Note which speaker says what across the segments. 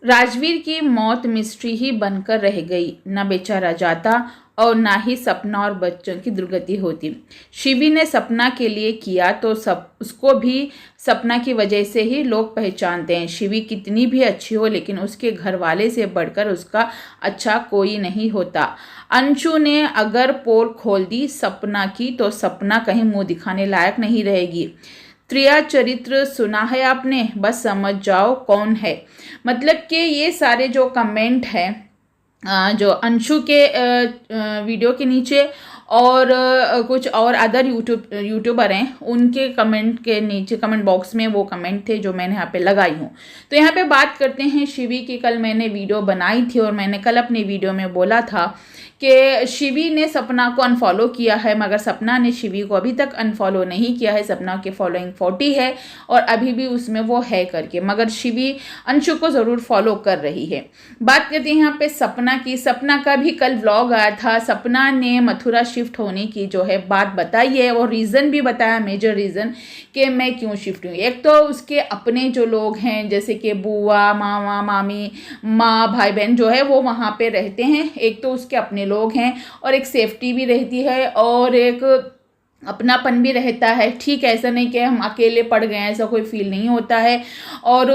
Speaker 1: राजवीर की मौत mystery he बनकर रह गई। न बेचारा जाता और ना ही सपना और बच्चों की दुर्गति होती। शिवी ने सपना के लिए किया तो सब उसको भी सपना की वजह से ही लोग पहचानते हैं। शिवी कितनी भी अच्छी हो लेकिन उसके घर वाले से बढ़कर उसका अच्छा कोई नहीं होता। अंशु ने अगर पोल खोल दी सपना की तो सपना कहीं मुंह दिखाने लायक नहीं रहेगी। त्रिया चरित्र सुना है आपने, बस समझ जाओ कौन है। मतलब कि ये सारे जो कमेंट हैं जो अंशु के वीडियो के नीचे और कुछ और अदर यूट्यूबर हैं उनके कमेंट के नीचे कमेंट बॉक्स में वो कमेंट थे जो मैंने यहाँ पे लगाई हूँ। तो यहाँ पे बात करते हैं शिवी की। कल मैंने वीडियो बनाई थी और मैंने कल अपने वीडियो में बोला था कि शिवी ने सपना को अनफॉलो किया है, मगर सपना ने शिवी को अभी तक अनफॉलो नहीं किया है। सपना के फॉलोइंग 40 है और अभी भी उसमें वो है करके, मगर शिवी अंशु को ज़रूर फॉलो कर रही है। बात करते हैं यहाँ पे सपना की। सपना का भी कल व्लॉग आया था। सपना ने मथुरा शिफ्ट होने की जो है बात बताई है और रीज़न भी बताया, मेजर रीज़न कि मैं क्यों शिफ्ट हुई। एक तो उसके अपने जो लोग हैं जैसे कि बुआ, मामा, मामी, माँ, भाई बहन जो है वो वहाँ पे रहते हैं। एक तो उसके अपने लोग हैं और एक सेफ्टी भी रहती है और एक अपनापन भी रहता है। ठीक है, ऐसा नहीं कि हम अकेले पड़ गए हैं, ऐसा कोई फील नहीं होता है। और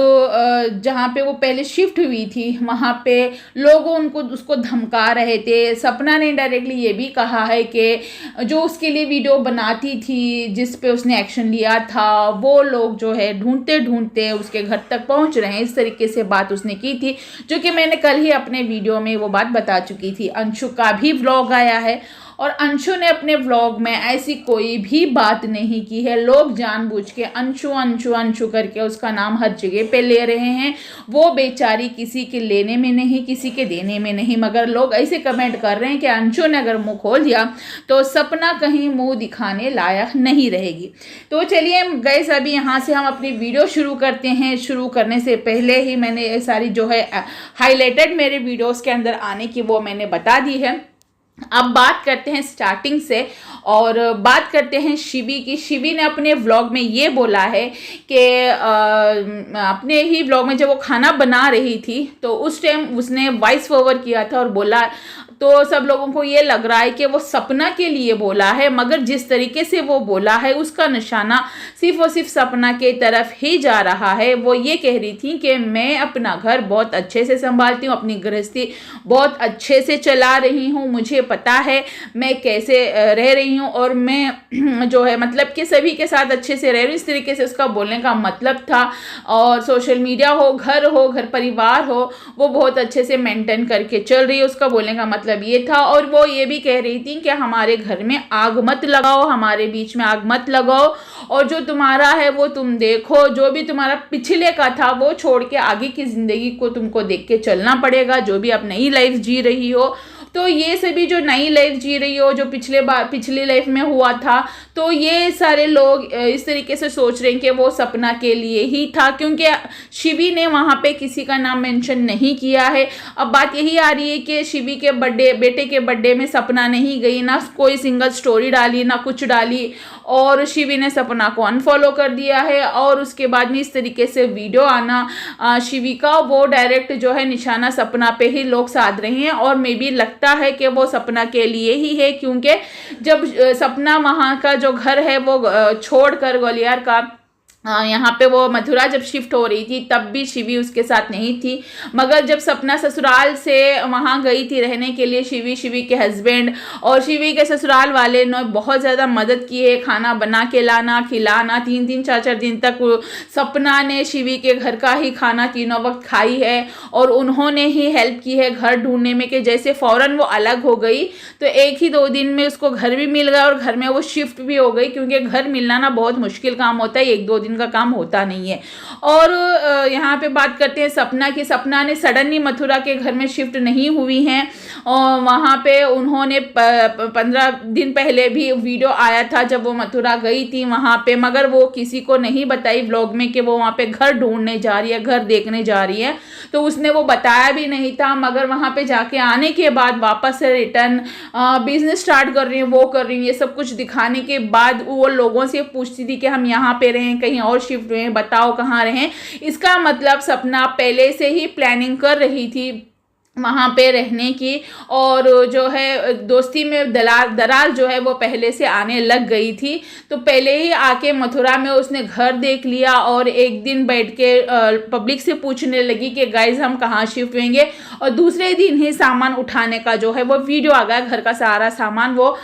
Speaker 1: जहाँ पे वो पहले शिफ्ट हुई थी वहाँ पे लोग उनको उसको धमका रहे थे। सपना ने डायरेक्टली ये भी कहा है कि जो उसके लिए वीडियो बनाती थी जिस पे उसने एक्शन लिया था वो लोग जो है ढूंढते ढूंढते उसके घर तक पहुँच रहे हैं। इस तरीके से बात उसने की थी, जो कि मैंने कल ही अपने वीडियो में वो बात बता चुकी थी। अंशु का भी व्लॉग आया है और अंशु ने अपने व्लॉग में ऐसी कोई भी बात नहीं की है। लोग जानबूझ के अंशु अंशु अंशु करके उसका नाम हर जगह पे ले रहे हैं। वो बेचारी किसी के लेने में नहीं, किसी के देने में नहीं, मगर लोग ऐसे कमेंट कर रहे हैं कि अंशु ने अगर मुंह खोल दिया तो सपना कहीं मुंह दिखाने लायक नहीं रहेगी। तो चलिए गाइस, अभी यहाँ से हम अपनी वीडियो शुरू करते हैं। शुरू करने से पहले ही मैंने ये सारी जो है हाईलाइटेड मेरे वीडियोज़ के अंदर आने की वो मैंने बता दी है। अब बात करते हैं स्टार्टिंग से और बात करते हैं शिवी की। शिवी ने अपने व्लॉग में ये बोला है कि अपने ही व्लॉग में जब वो खाना बना रही थी तो उस टाइम उसने वॉइस ओवर किया था और बोला, तो सब लोगों को ये लग रहा है कि वो सपना के लिए बोला है, मगर जिस तरीके से वो बोला है उसका निशाना सिर्फ और सिर्फ सपना के तरफ ही जा रहा है। वो ये कह रही थी कि मैं अपना घर बहुत अच्छे से संभालती हूँ, अपनी गृहस्थी बहुत अच्छे से चला रही हूँ, मुझे पता है मैं कैसे रह रही हूँ और मैं जो है मतलब कि सभी के साथ अच्छे से रह रही हूँ। इस तरीके से उसका बोलने का मतलब था। और सोशल मीडिया हो, घर परिवार हो, वो बहुत अच्छे से मेंटेन करके चल रही है, उसका बोलने का मतलब ये था। और वो ये भी कह रही थी कि हमारे घर में आग मत लगाओ, हमारे बीच में आग मत लगाओ, और जो तुम्हारा है वो तुम देखो, जो भी तुम्हारा पिछले का था वो छोड़ के आगे की जिंदगी को तुमको देख के चलना पड़ेगा। जो भी आप नई लाइफ जी रही हो, तो ये सभी जो नई लाइफ जी रही हो, जो पिछली लाइफ में हुआ था, तो ये सारे लोग इस तरीके से सोच रहे हैं कि वो सपना के लिए ही था, क्योंकि शिवी ने वहाँ पे किसी का नाम मेंशन नहीं किया है। अब बात यही आ रही है कि शिवी के बेटे के बर्थडे में सपना नहीं गई, ना कोई सिंगल स्टोरी डाली, ना कुछ डाली, और शिवी ने सपना को अनफॉलो कर दिया है। और उसके बाद में इस तरीके से वीडियो आना शिवी का, वो डायरेक्ट जो है निशाना सपना पे ही लोग साध रहे हैं। और मे बी लगता है कि वो सपना के लिए ही है, क्योंकि जब सपना वहाँ का जो घर है वो छोड़कर ग्वालियर का यहाँ पे वो मथुरा जब शिफ्ट हो रही थी तब भी शिवी उसके साथ नहीं थी, मगर जब सपना ससुराल से वहाँ गई थी रहने के लिए, शिवी के हस्बैंड और शिवी के ससुराल वाले ने बहुत ज़्यादा मदद की है, खाना बना के लाना, खिलाना। 3-3 4-4 दिन तक सपना ने शिवी के घर का ही खाना तीनों वक्त खाई है और उन्होंने ही हेल्प की है घर ढूंढने में। कि जैसे फ़ौरन वो अलग हो गई तो 1 ही 2 दिन में उसको घर भी मिल गया और घर में वो शिफ्ट भी हो गई, क्योंकि घर मिलना ना बहुत मुश्किल काम होता है, 1-2 दिन का काम होता नहीं है। और यहाँ पे बात करते हैं सपना की। सपना ने सडनली मथुरा के घर में शिफ्ट नहीं हुई हैं और वहाँ पे उन्होंने 15 दिन पहले भी वीडियो आया था जब वो मथुरा गई थी वहाँ पे, मगर वो किसी को नहीं बताई व्लॉग में कि वो वहाँ पे घर ढूंढने जा रही है, घर देखने जा रही है, तो उसने वो बताया भी नहीं था। मगर वहाँ पे जाके आने के बाद वापस से रिटर्न बिजनेस स्टार्ट कर रही है, वो कर रही है, ये सब कुछ दिखाने के बाद वो लोगों से पूछती थी कि हम यहाँ पे रहें, कहीं और शिफ्ट हुए हैं, बताओ कहाँ रहे। इसका मतलब सपना पहले से ही प्लानिंग कर रही थी वहाँ पे रहने की, और जो है दोस्ती में दरार जो है वो पहले से आने लग गई थी। तो पहले ही आके मथुरा में उसने घर देख लिया और एक दिन बैठ के पब्लिक से पूछने लगी कि गाइज हम कहाँ शिफ्ट होंगे, और दूसरे दिन ही सामान उठाने का जो है वो वीडियो आ गया। घर का सारा सामान वो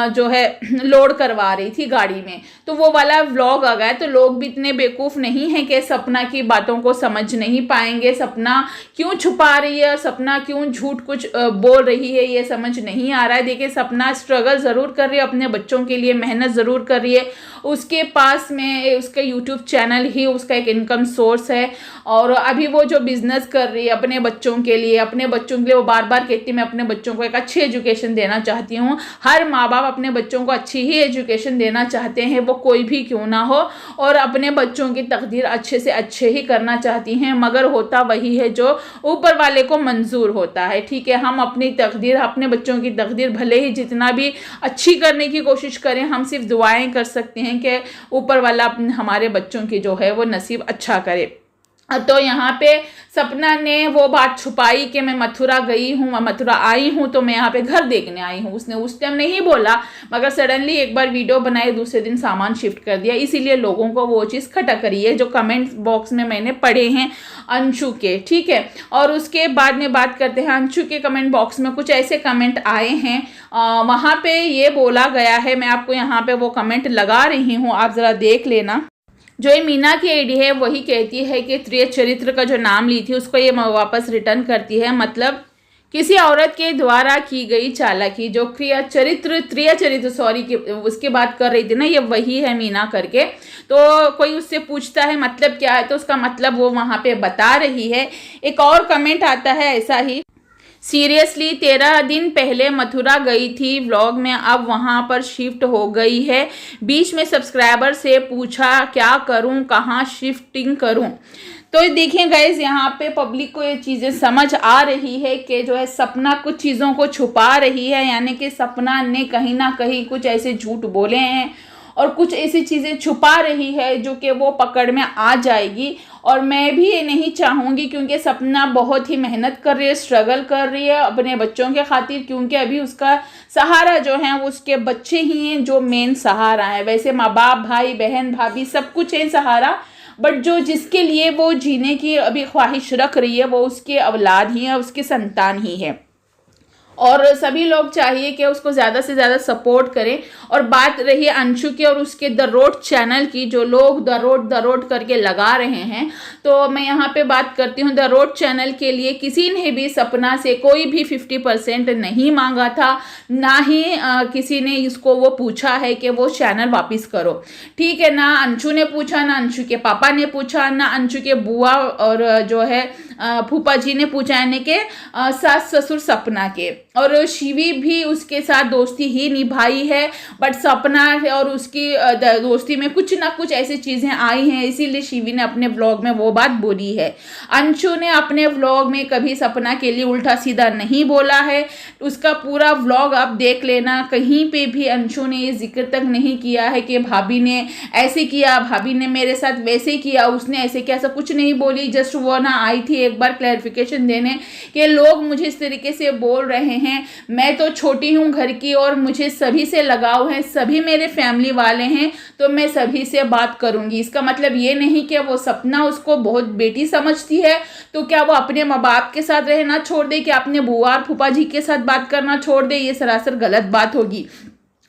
Speaker 1: जो है लोड करवा रही थी गाड़ी में, तो वो वाला व्लॉग आ गया। तो लोग भी इतने बेवकूफ़ नहीं हैं कि सपना की बातों को समझ नहीं पाएंगे, सपना क्यों छुपा रही है और सपना क्यों झूठ कुछ बोल रही है, ये समझ नहीं आ रहा है। देखिए सपना स्ट्रगल ज़रूर कर रही है अपने बच्चों के लिए, मेहनत ज़रूर कर रही है, उसके पास में उसका यूट्यूब चैनल ही उसका एक इनकम सोर्स है, और अभी वो जो बिज़नेस कर रही है अपने बच्चों के लिए वो बार बार कहती है मैं अपने बच्चों को एक अच्छी एजुकेशन देना चाहती हूँ। हर माँ बाप अपने बच्चों को अच्छी ही एजुकेशन देना चाहते हैं, वो कोई भी क्यों ना हो, और अपने बच्चों की तकदीर अच्छे से अच्छे ही करना चाहती हैं, मगर होता वही है जो ऊपर वाले को मंजूर होता है। ठीक है, हम अपनी तकदीर, अपने बच्चों की तकदीर भले ही जितना भी अच्छी करने की कोशिश करें, हम सिर्फ दुआएं कर सकते हैं कि ऊपर वाला हमारे बच्चों की जो है वो नसीब अच्छा करे। तो यहाँ पे सपना ने वो बात छुपाई कि मैं मथुरा गई हूँ, मैं मथुरा आई हूँ, तो मैं यहाँ पे घर देखने आई हूँ। उसने उस टाइम नहीं बोला, मगर सडनली एक बार वीडियो बनाई, दूसरे दिन सामान शिफ्ट कर दिया, इसीलिए लोगों को वो चीज़ खटक रही है, जो कमेंट बॉक्स में मैंने पढ़े हैं अंशु के। ठीक है, और उसके बाद में बात करते हैं अंशु के कमेंट बॉक्स में कुछ ऐसे कमेंट आए हैं। वहाँ पे ये बोला गया है, मैं आपको यहाँ पे वो कमेंट लगा रही हूँ, आप ज़रा देख लेना। जो ये मीना की आईडी है वही कहती है कि त्रिय चरित्र का जो नाम ली थी उसको ये वापस रिटर्न करती है, मतलब किसी औरत के द्वारा की गई चालाकी, जो त्रिय चरित्र सॉरी की उसकी बात कर रही थी ना, ये वही है मीना करके। तो कोई उससे पूछता है मतलब क्या है, तो उसका मतलब वो वहाँ पे बता रही है। एक और कमेंट आता है ऐसा ही, सीरियसली 13 दिन पहले मथुरा गई थी व्लॉग में, अब वहाँ पर शिफ्ट हो गई है। बीच में सब्सक्राइबर से पूछा क्या करूँ, कहाँ शिफ्टिंग करूँ। तो देखिए गाइज, यहाँ पे पब्लिक को ये चीज़ें समझ आ रही है कि जो है सपना कुछ चीज़ों को छुपा रही है, यानी कि सपना ने कहीं ना कहीं कुछ ऐसे झूठ बोले हैं और कुछ ऐसी चीज़ें छुपा रही है जो कि वो पकड़ में आ जाएगी। और मैं भी ये नहीं चाहूँगी, क्योंकि सपना बहुत ही मेहनत कर रही है, स्ट्रगल कर रही है अपने बच्चों के खातिर, क्योंकि अभी उसका सहारा जो है वो उसके बच्चे ही हैं जो मेन सहारा है। वैसे माँ बाप, भाई बहन, भाभी सब कुछ है सहारा, बट जो जिसके लिए वो जीने की अभी ख्वाहिश रख रही है वो उसके औलाद ही है, उसके संतान ही है। और सभी लोग चाहिए कि उसको ज़्यादा से ज़्यादा सपोर्ट करें। और बात रही अंशु की और उसके द रोड चैनल की, जो लोग द रोड करके लगा रहे हैं, तो मैं यहाँ पे बात करती हूँ द रोड चैनल के लिए किसी ने भी सपना से कोई भी 50% नहीं मांगा था, ना ही किसी ने इसको वो पूछा है कि वो चैनल वापस करो। ठीक है, ना अंशु ने पूछा, ना अंशु के पापा ने पूछा, ना अंशु के बुआ और जो है फूफा जी ने पूछा, यानी कि सास ससुर सपना के। और शिवी भी उसके साथ दोस्ती ही निभाई है, बट सपना और उसकी दोस्ती में कुछ ना कुछ ऐसी चीज़ें आई हैं, इसीलिए शिवी ने अपने व्लॉग में वो बात बोली है। अंशु ने अपने व्लॉग में कभी सपना के लिए उल्टा सीधा नहीं बोला है, उसका पूरा व्लॉग आप देख लेना, कहीं पे भी अंशु ने ये जिक्र तक नहीं किया है कि भाभी ने ऐसे किया, भाभी ने मेरे साथ वैसे किया, उसने ऐसे किया, ऐसा कुछ नहीं बोली। जस्ट वो ना आई थी एक बार क्लैरिफिकेशन देने कि लोग मुझे इस तरीके से बोल रहे हैं, मैं तो छोटी हूँ घर की और मुझे सभी से लगाव है, सभी मेरे फैमिली वाले हैं, तो मैं सभी से बात करूंगी। इसका मतलब ये नहीं कि वो सपना उसको बहुत बेटी समझती है, तो क्या वो अपने माँ बाप के साथ रहना छोड़ दे, कि अपने बुआ और फूफा जी के साथ बात करना छोड़ दे, ये सरासर गलत बात होगी।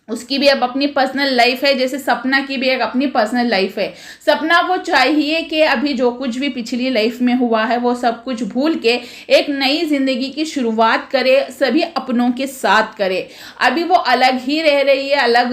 Speaker 1: उसकी भी अब अपनी पर्सनल लाइफ है, जैसे सपना की भी एक अपनी पर्सनल लाइफ है। सपना को चाहिए कि अभी जो कुछ भी पिछली लाइफ में हुआ है वो सब कुछ भूल के एक नई जिंदगी की शुरुआत करे, सभी अपनों के साथ करे। अभी वो अलग ही रह रही है, अलग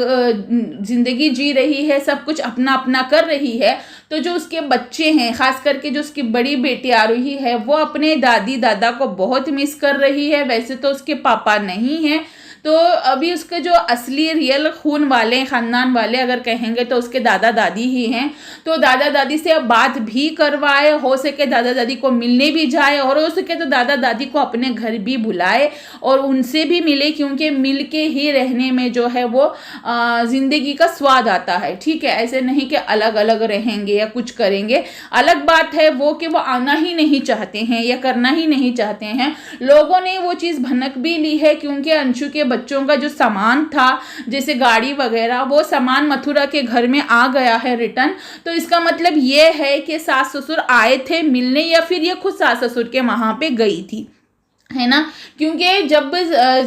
Speaker 1: जिंदगी जी रही है, सब कुछ अपना अपना कर रही है। तो जो उसके बच्चे हैं, खास करके जो उसकी बड़ी बेटी आरूही है, वो अपने दादी दादा को बहुत मिस कर रही है। वैसे तो उसके पापा नहीं हैं, तो अभी उसके जो असली रियल खून वाले ख़ानदान वाले अगर कहेंगे तो उसके दादा दादी ही हैं। तो दादा दादी से अब बात भी करवाए, हो सके दादा दादी को मिलने भी जाए, और हो सके तो दादा दादी को अपने घर भी बुलाए और उनसे भी मिले, क्योंकि मिल के ही रहने में जो है वो ज़िंदगी का स्वाद आता है। ठीक है, ऐसे नहीं कि अलग अलग रहेंगे या कुछ करेंगे। अलग बात है वो कि वो आना ही नहीं चाहते हैं या करना ही नहीं चाहते हैं। लोगों ने वो चीज़ भनक भी ली है, क्योंकि अंशु के बच्चों का जो सामान था जैसे गाड़ी वगैरह, वो सामान मथुरा के घर में आ गया है रिटर्न। तो इसका मतलब ये है कि सास ससुर आए थे मिलने, या फिर ये खुद सास ससुर के वहाँ पे गई थी, है ना। क्योंकि जब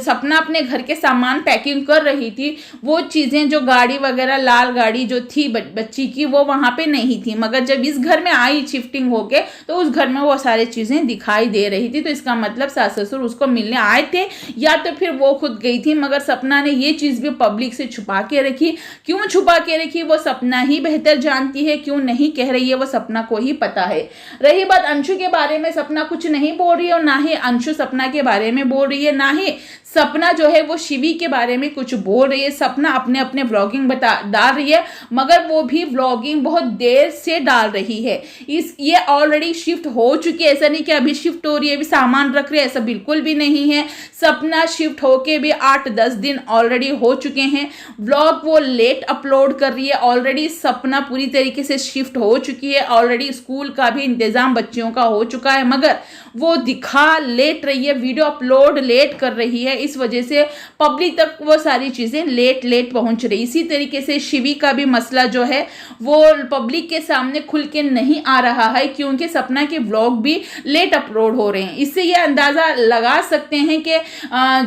Speaker 1: सपना अपने घर के सामान पैकिंग कर रही थी, वो चीज़ें जो गाड़ी वगैरह लाल गाड़ी जो थी बच्ची की, वो वहाँ पे नहीं थी, मगर जब इस घर में आई शिफ्टिंग होके तो उस घर में वो सारी चीज़ें दिखाई दे रही थी। तो इसका मतलब सास ससुर उसको मिलने आए थे, या तो फिर वो खुद गई थी। मगर सपना ने ये चीज़ भी पब्लिक से छुपा के रखी। क्यों छुपा के रखी वो सपना ही बेहतर जानती है, क्यों नहीं कह रही है वो सपना को ही पता है। रही बात अंशु के बारे में, सपना कुछ नहीं बोल रही है और ना ही अंशु सपना के बारे में बोल रही है, ना ही सपना जो है वो शिवी के बारे में कुछ बोल रही है। सपना अपने अपने व्लॉगिंग डाल रही है, मगर वो भी व्लॉगिंग बहुत देर से डाल रही है। ये ऑलरेडी शिफ्ट हो चुकी है, ऐसा नहीं कि अभी शिफ्ट हो रही है अभी सामान रख रही है, ऐसा बिल्कुल भी नहीं है। सपना शिफ्ट होके भी 8-10 दिन ऑलरेडी हो चुके हैं। व्लॉग वो लेट अपलोड कर रही है। ऑलरेडी सपना पूरी तरीके से शिफ्ट हो चुकी है, ऑलरेडी स्कूल का भी इंतज़ाम बच्चियों का हो चुका है, मगर वो दिखा लेट रही है, वीडियो अपलोड लेट कर रही है। इस वजह से पब्लिक तक वो सारी चीज़ें लेट पहुंच रही। इसी तरीके से शिवी का भी मसला जो है वो पब्लिक के सामने खुल के नहीं आ रहा है, क्योंकि सपना के व्लॉग भी लेट अपलोड हो रहे हैं। इससे ये अंदाज़ा लगा सकते हैं कि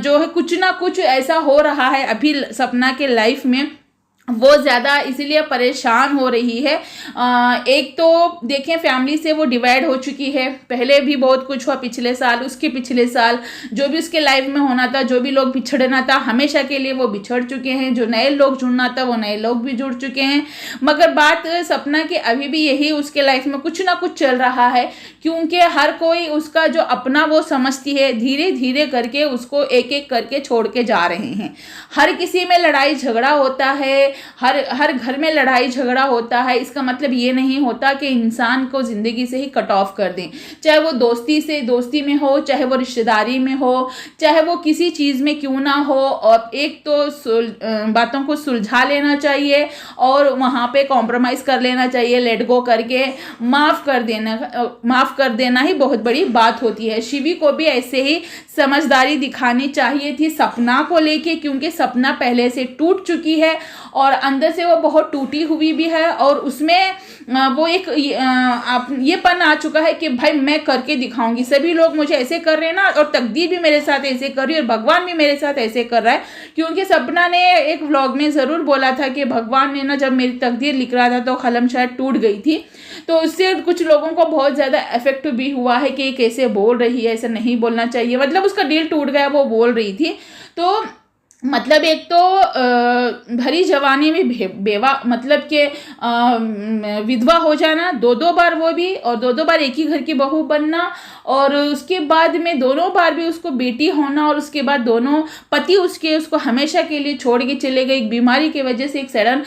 Speaker 1: जो है कुछ ना कुछ ऐसा हो रहा है अभी सपना के लाइफ में, वो ज़्यादा इसीलिए परेशान हो रही है। एक तो देखें फैमिली से वो डिवाइड हो चुकी है। पहले भी बहुत कुछ हुआ पिछले साल, उसके पिछले साल जो भी उसके लाइफ में होना था, जो भी लोग बिछड़ना था हमेशा के लिए वो बिछड़ चुके हैं। जो नए लोग जुड़ना था वो नए लोग भी जुड़ चुके हैं। मगर बात सपना की अभी भी यही, उसके लाइफ में कुछ ना कुछ चल रहा है, क्योंकि हर कोई उसका जो अपना वो समझती है, धीरे धीरे करके उसको एक एक करके छोड़ के जा रहे हैं। हर किसी में लड़ाई झगड़ा होता है, हर घर में लड़ाई झगड़ा होता है। इसका मतलब ये नहीं होता कि इंसान को ज़िंदगी से ही कट ऑफ कर दें, चाहे वो दोस्ती में हो, चाहे वो रिश्तेदारी में हो, चाहे वो किसी चीज़ में क्यों ना हो। और एक तो बातों को सुलझा लेना चाहिए और वहाँ पे कॉम्प्रोमाइज़ कर लेना चाहिए, लेट गो करके माफ़ कर देना ही बहुत बड़ी बात होती है। शिवी को भी ऐसे ही समझदारी दिखानी चाहिए थी सपना को लेके, क्योंकि सपना पहले से टूट चुकी है और अंदर से वो बहुत टूटी हुई भी है, और उसमें वो एक ये पन आ चुका है कि भाई मैं करके दिखाऊंगी, सभी लोग मुझे ऐसे कर रहे हैं ना, और तकदीर भी मेरे साथ ऐसे कर रही है और भगवान भी मेरे साथ ऐसे कर रहा है। क्योंकि सपना ने एक व्लॉग में ज़रूर बोला था कि भगवान ने ना जब मेरी तकदीर लिख रहा था तो कलम शायद टूट गई थी। तो उससे कुछ लोगों को बहुत ज़्यादा इफेक्ट भी हुआ है कि ये कैसे बोल रही है, ऐसा नहीं बोलना चाहिए। मतलब उसका दिल टूट गया, वो बोल रही थी। तो मतलब एक तो भरी जवानी में बेवा मतलब कि विधवा हो जाना, दो बार वो भी, और दो बार एक ही घर की बहू बनना, और उसके बाद में दोनों बार भी उसको बेटी होना, और उसके बाद दोनों पति उसको हमेशा के लिए छोड़ के चले गए एक बीमारी की वजह से, एक सडन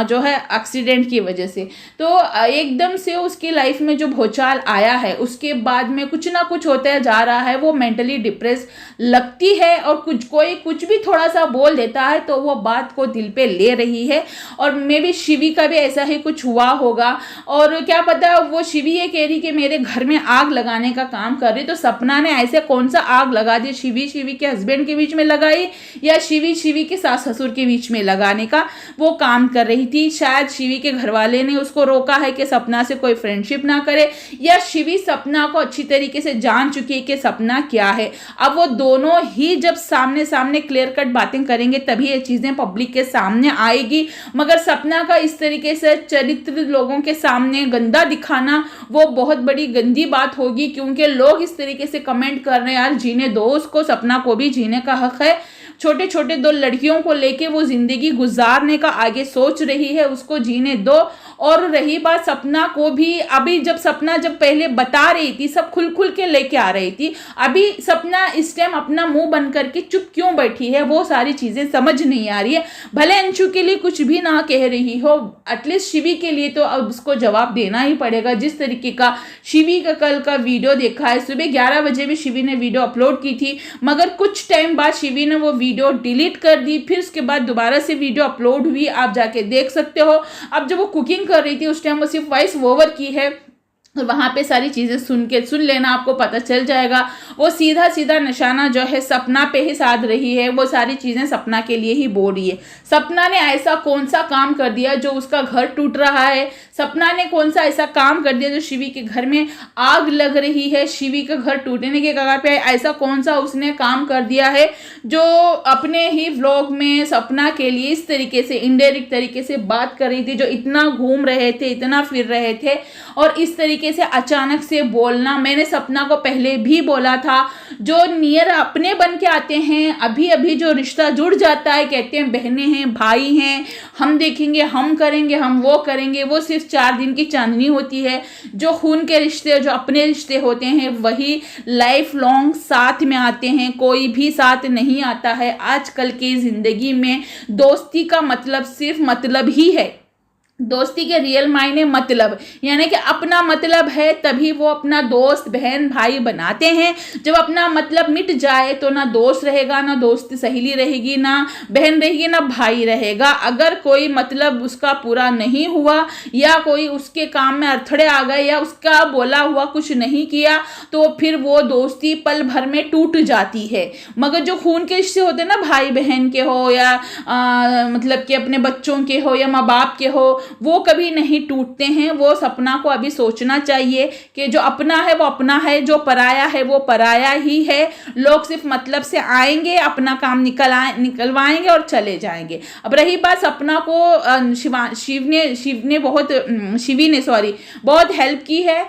Speaker 1: जो है एक्सीडेंट की वजह से। तो एकदम से उसकी लाइफ में जो भूचाल आया है, उसके बाद में कुछ ना कुछ होता जा रहा है। वो मेंटली डिप्रेस लगती है, और कोई कुछ भी थोड़ा सा बोल देता है तो वो बात को दिल पे ले रही है। और मे भी शिवी का भी ऐसा ही कुछ हुआ होगा, और क्या पता वो शिवी ये कह रही कि मेरे घर में आग लगाने का काम कर रही, तो सपना ने ऐसे कौन सा आग लगा दी, शिवी के हस्बैंड के बीच में लगाई, या शिवी के सास ससुर के बीच में लगाने का वो काम कर रही थी। शायद शिवी के घर वाले ने उसको रोका है कि सपना से कोई फ्रेंडशिप ना करे, या शिवी सपना को अच्छी तरीके से जान चुकी है कि सपना क्या है। अब वो दोनों ही जब सामने क्लियर कट बातें करेंगे तभी ये चीज़ें पब्लिक के सामने आएगी। मगर सपना का इस तरीके से चरित्र लोगों के सामने गंदा दिखाना वो बहुत बड़ी गंदी बात होगी, क्योंकि लोग इस तरीके से कमेंट कर रहे हैं यार जीने दो उसको, सपना को भी जीने का हक है। छोटे छोटे 2 लड़कियों को लेके वो ज़िंदगी गुजारने का आगे सोच रही है, उसको जीने दो। और रही बात सपना को भी, अभी जब सपना जब पहले बता रही थी, सब खुल खुल के लेके आ रही थी, अभी सपना इस टाइम अपना मुंह बंद करके चुप क्यों बैठी है, वो सारी चीज़ें समझ नहीं आ रही है। भले अंशु के लिए कुछ भी ना कह रही हो, एटलीस्ट शिवी के लिए तो अब उसको जवाब देना ही पड़ेगा। जिस तरीके का शिवी का कल का वीडियो देखा है, सुबह 11 बजे भी शिवी ने वीडियो अपलोड की थी, मगर कुछ टाइम बाद शिवी ने वो वीडियो डिलीट कर दी, फिर उसके बाद दोबारा से वीडियो अपलोड हुई, आप जाके देख सकते हो। अब जब वो कुकिंग कर रही थी उस टाइम वो सिर्फ वॉइस ओवर की है, और वहाँ पे सारी चीज़ें सुन लेना, आपको पता चल जाएगा। वो सीधा सीधा निशाना जो है सपना पे ही साध रही है, वो सारी चीज़ें सपना के लिए ही बोल रही है। सपना ने ऐसा कौन सा काम कर दिया जो उसका घर टूट रहा है, सपना ने कौन सा ऐसा काम कर दिया जो शिवी के घर में आग लग रही है, शिवी का घर टूटने के कगार पे है, ऐसा कौन सा उसने काम कर दिया है जो अपने ही व्लॉग में सपना के लिए इस तरीके से इनडायरेक्ट तरीके से बात कर रही थी, जो इतना घूम रहे थे, इतना फिर रहे थे, और इस तरीके से अचानक से बोलना। मैंने सपना को पहले भी बोला था, जो नियर अपने बन के आते हैं, अभी अभी जो रिश्ता जुड़ जाता है, कहते हैं बहनें हैं, भाई हैं, हम देखेंगे, हम करेंगे, हम वो करेंगे, वो सिर्फ 4 दिन की चांदनी होती है। जो खून के रिश्ते, जो अपने रिश्ते होते हैं, वही लाइफ लॉन्ग साथ में आते हैं, कोई भी साथ नहीं आता है। आजकल की ज़िंदगी में दोस्ती का मतलब सिर्फ मतलब ही है, दोस्ती के रियल मायने मतलब, यानी कि अपना मतलब है तभी वो अपना दोस्त बहन भाई बनाते हैं। जब अपना मतलब मिट जाए तो ना दोस्त रहेगा, ना दोस्त सहेली रहेगी, ना बहन रहेगी, ना भाई रहेगा। अगर कोई मतलब उसका पूरा नहीं हुआ, या कोई उसके काम में अड़थड़े आ गए, या उसका बोला हुआ कुछ नहीं किया, तो फिर वो दोस्ती पल भर में टूट जाती है। मगर जो खून के रिश्ते होते हैं ना, भाई बहन के हो, या मतलब कि अपने बच्चों के हो, या माँ बाप के हो, वो कभी नहीं टूटते हैं। वो सपना को अभी सोचना चाहिए कि जो अपना है वो अपना है, जो पराया है वो पराया ही है। लोग सिर्फ मतलब से आएंगे, अपना काम निकलवाएंगे और चले जाएंगे। अब रही बात सपना को शिवी ने बहुत हेल्प की है,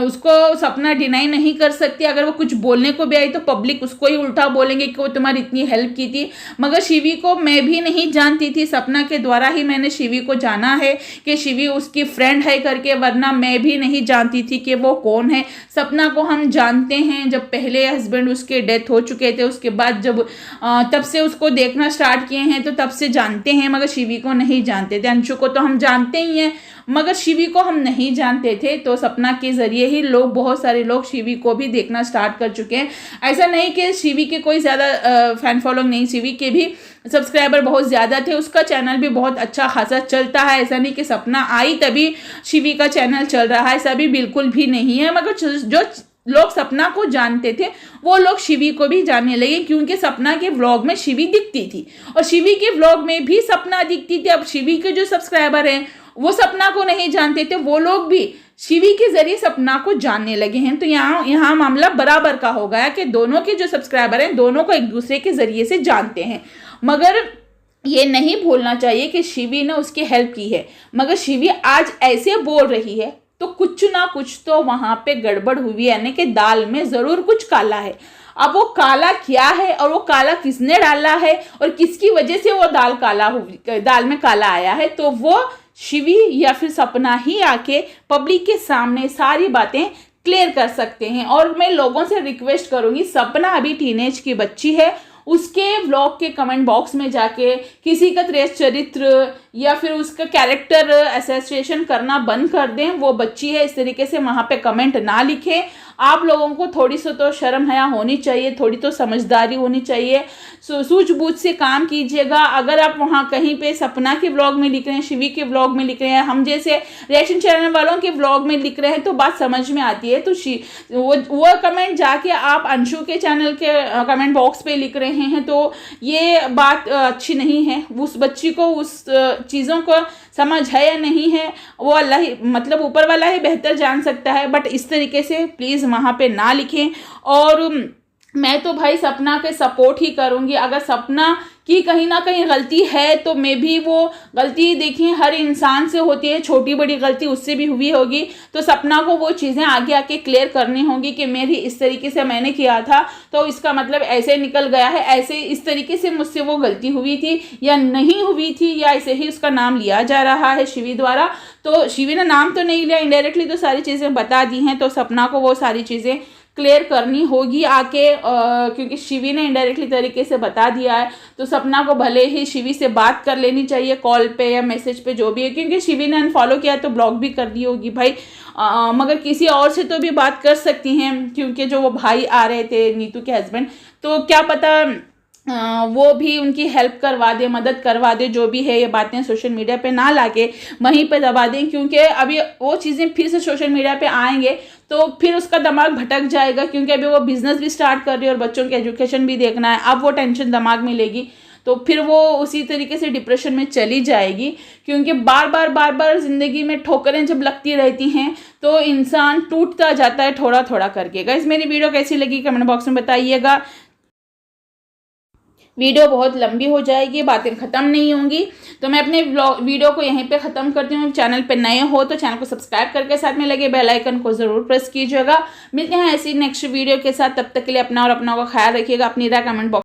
Speaker 1: उसको सपना डिनाई नहीं कर सकती। अगर वो कुछ बोलने को भी आई तो पब्लिक उसको ही उल्टा बोलेंगे कि वो तुम्हारी इतनी हेल्प की थी। मगर शिवी को मैं भी नहीं जानती थी, सपना के द्वारा ही मैंने शिवी को जाना है कि शिवी उसकी फ्रेंड है करके, वरना मैं भी नहीं जानती थी कि वो कौन है। सपना को हम जानते हैं, जब पहले हस्बैंड उसके डेथ हो चुके थे, उसके बाद जब तब से उसको देखना स्टार्ट किए हैं, तो तब से जानते हैं, मगर शिवी को नहीं जानते थे। अंशु को तो हम जानते ही हैं, मगर शिवी को हम नहीं जानते थे। तो सपना के ज़रिए ही लोग, बहुत सारे लोग शिवी को भी देखना स्टार्ट कर चुके हैं। ऐसा नहीं कि शिवी के कोई ज़्यादा फैन फॉलोइंग नहीं, शिवी के भी सब्सक्राइबर बहुत ज़्यादा थे, उसका चैनल भी बहुत अच्छा खासा चलता है। ऐसा नहीं कि सपना आई तभी शिवी का चैनल चल रहा है, ऐसा भी बिल्कुल भी नहीं है। मगर जो लोग सपना को जानते थे वो लोग शिवी को भी जानने लगे, क्योंकि सपना के व्लॉग में शिवी दिखती थी और शिवी के व्लॉग में भी सपना दिखती थी। अब शिवी के जो सब्सक्राइबर हैं वो सपना को नहीं जानते थे, वो लोग भी शिवी के जरिए सपना को जानने लगे हैं। तो यहाँ मामला बराबर का हो गया कि दोनों के जो सब्सक्राइबर हैं दोनों को एक दूसरे के जरिए से जानते हैं। मगर ये नहीं भूलना चाहिए कि शिवी ने उसकी हेल्प की है, मगर शिवी आज ऐसे बोल रही है तो कुछ ना कुछ तो वहाँ पे गड़बड़ हुई है, यानी कि दाल में ज़रूर कुछ काला है। अब वो काला क्या है और वो काला किसने डाला है और किसकी वजह से वो दाल में काला आया है, तो वो शिवी या फिर सपना ही आके पब्लिक के सामने सारी बातें क्लियर कर सकते हैं। और मैं लोगों से रिक्वेस्ट करूँगी, सपना अभी टीनेज की बच्ची है, उसके व्लॉग के कमेंट बॉक्स में जाके किसी का चरित्र या फिर उसका कैरेक्टर एसोसिएशन करना बंद कर दें। वो बच्ची है, इस तरीके से वहाँ पे कमेंट ना लिखें। आप लोगों को थोड़ी सी तो शर्म हया होनी चाहिए, थोड़ी तो समझदारी होनी चाहिए, सूझबूझ से काम कीजिएगा। अगर आप वहाँ कहीं पे सपना के व्लॉग में लिख रहे हैं, शिवी के व्लॉग में लिख रहे हैं, हम जैसे रिएक्शन चैनल वालों के व्लॉग में लिख रहे हैं, तो बात समझ में आती है। तो वो कमेंट जाके आप अंशु के चैनल के कमेंट बॉक्स पे लिख रहे हैं, तो ये बात अच्छी नहीं है। उस बच्ची को उस चीज़ों को समझ है या नहीं है वो अल्लाह ही, मतलब ऊपर वाला ही बेहतर जान सकता है। बट इस तरीके से प्लीज़ वहाँ पे ना लिखें। और मैं तो भाई सपना के सपोर्ट ही करूँगी। अगर सपना कि कहीं ना कहीं गलती है, तो मे भी वो गलती देखिए हर इंसान से होती है, छोटी बड़ी गलती उससे भी हुई होगी। तो सपना को वो चीज़ें आगे आके क्लियर करनी होगी कि मेरी इस तरीके से मैंने किया था, तो इसका मतलब ऐसे निकल गया है, ऐसे इस तरीके से मुझसे वो गलती हुई थी या नहीं हुई थी, या ऐसे ही उसका नाम लिया जा रहा है शिवी द्वारा। तो शिवी ने नाम तो नहीं लिया, इनडायरेक्टली तो सारी चीज़ें बता दी हैं। तो सपना को वो सारी चीज़ें क्लियर करनी होगी आके, क्योंकि शिवी ने इनडायरेक्टली तरीके से बता दिया है। तो सपना को भले ही शिवी से बात कर लेनी चाहिए कॉल पे या मैसेज पे, जो भी है, क्योंकि शिवी ने अनफॉलो किया तो ब्लॉक भी कर दी होगी भाई। मगर किसी और से तो भी बात कर सकती हैं, क्योंकि जो वो भाई आ रहे थे नीतू के हस्बैंड, तो क्या पता वो भी उनकी हेल्प करवा दे, मदद करवा दे, जो भी है। ये बातें सोशल मीडिया पे ना लाके वहीं पे दबा दें, क्योंकि अभी वो चीज़ें फिर से सोशल मीडिया पे आएंगे तो फिर उसका दिमाग भटक जाएगा, क्योंकि अभी वो बिज़नेस भी स्टार्ट कर रही है और बच्चों की एजुकेशन भी देखना है। अब वो टेंशन दिमाग में लेगी तो फिर वो उसी तरीके से डिप्रेशन में चली जाएगी, क्योंकि बार बार ज़िंदगी में ठोकरें जब लगती रहती हैं तो इंसान टूटता जाता है थोड़ा थोड़ा करके। गाइस, मेरी वीडियो कैसी लगी कमेंट बॉक्स में बताइएगा। वीडियो बहुत लंबी हो जाएगी, बातें ख़त्म नहीं होंगी, तो मैं अपने वीडियो को यहीं पे ख़त्म करती हूँ। चैनल पे नए हो तो चैनल को सब्सक्राइब करके साथ में लगे बेल आइकन को ज़रूर प्रेस कीजिएगा। मिलते हैं ऐसी नेक्स्ट वीडियो के साथ, तब तक के लिए अपना और अपनों का ख्याल रखिएगा। अपनी राय कमेंट बॉक्स